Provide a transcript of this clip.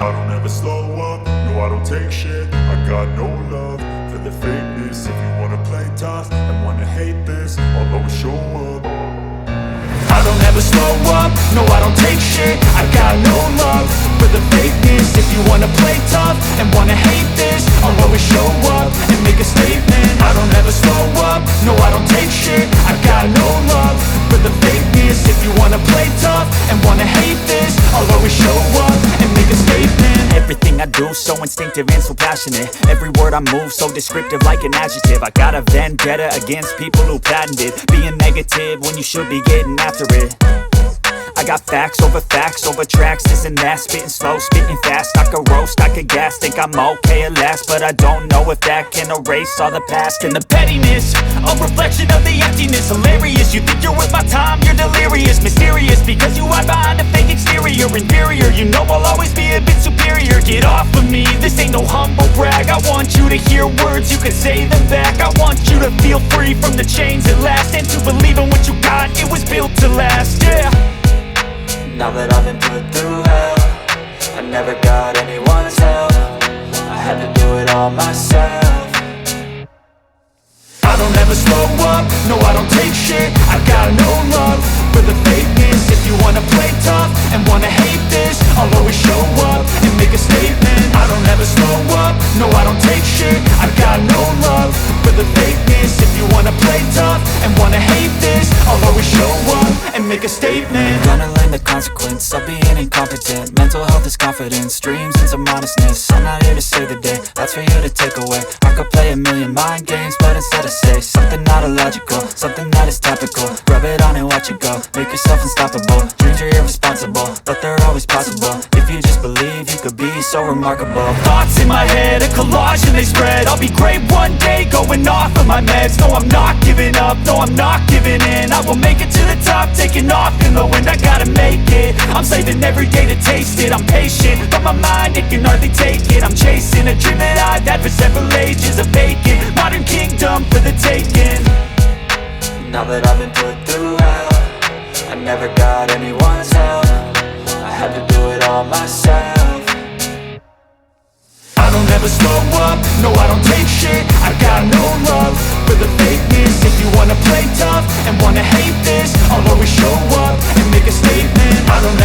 I don't ever slow up, no I don't take shit. I got no love for the fakeness. If you wanna play tough and wanna hate this, I'll always show up. I don't ever slow up, no I don't take shit. I got no love for the fakeness. If you wanna play tough and wanna hate this, I'll always show up and make a statement. I don't ever slow up, no I don't take shit. I got no love for the fakeness. If you wanna play tough and wanna hate this, I'll always show up and make a statement. Everything I do so instinctive and so passionate. Every word I move so descriptive like an adjective. I got a vendetta against people who patented being negative when you should be getting after it. I got facts over tracks, this and that. Spitting slow, spitting fast, I could roast, I could gas. Think I'm okay at last, but I don't know if that can erase all the past. And the pettiness, a reflection of the emptiness. Hilarious, you think you're worth my time, you're delirious. Mysterious, because you hide behind a fake exterior. Inferior, you know I'll always be a bit superior. Get off of me, this ain't no humble brag. I want you to hear words, you can say them back. I want you to feel free from the chains at last, and to believe in what you got, it was built to last, yeah. Now that I've been put through hell, I never got anyone's help. I had to do it all myself. I don't ever slow up, no I don't take shit. I got no love for the fakeness. If you wanna play tough and wanna hate this, I'll always show up and make a statement. I don't ever slow up, no I don't take shit. I got no love for the fakeness. If you wanna play tough and wanna hate this, I'll always show up and make a statement. Gonna learn the consequence of being incompetent. Mental health is confidence, dreams and some honestness. I'm not here to save the day, that's for you to take away. I could play a million mind games, but instead I say something not illogical, something that is topical. Rub it on and watch it go, make yourself unstoppable. Dreams are irresponsible, but they're always possible. If you just believe, you could be so remarkable. Thoughts in my head, a collage and they spread. I'll be great one day, going off of my meds. No, I'm not giving up, no, I'm not giving in. I will make it to the top, taking off in the wind. I gotta make it, I'm saving every day to taste it. I'm patient, but my mind, it can hardly take it. I'm chasing a dream that I've had for several ages. A vacant, modern kingdom for the taking. Now that I've been put through hell, I never got anyone's help. I had to do it all myself. I don't ever slow up, no I don't take shit. I got no love for the fakeness. If you wanna play tough and wanna hate this, I'll always show up and make a statement. I don't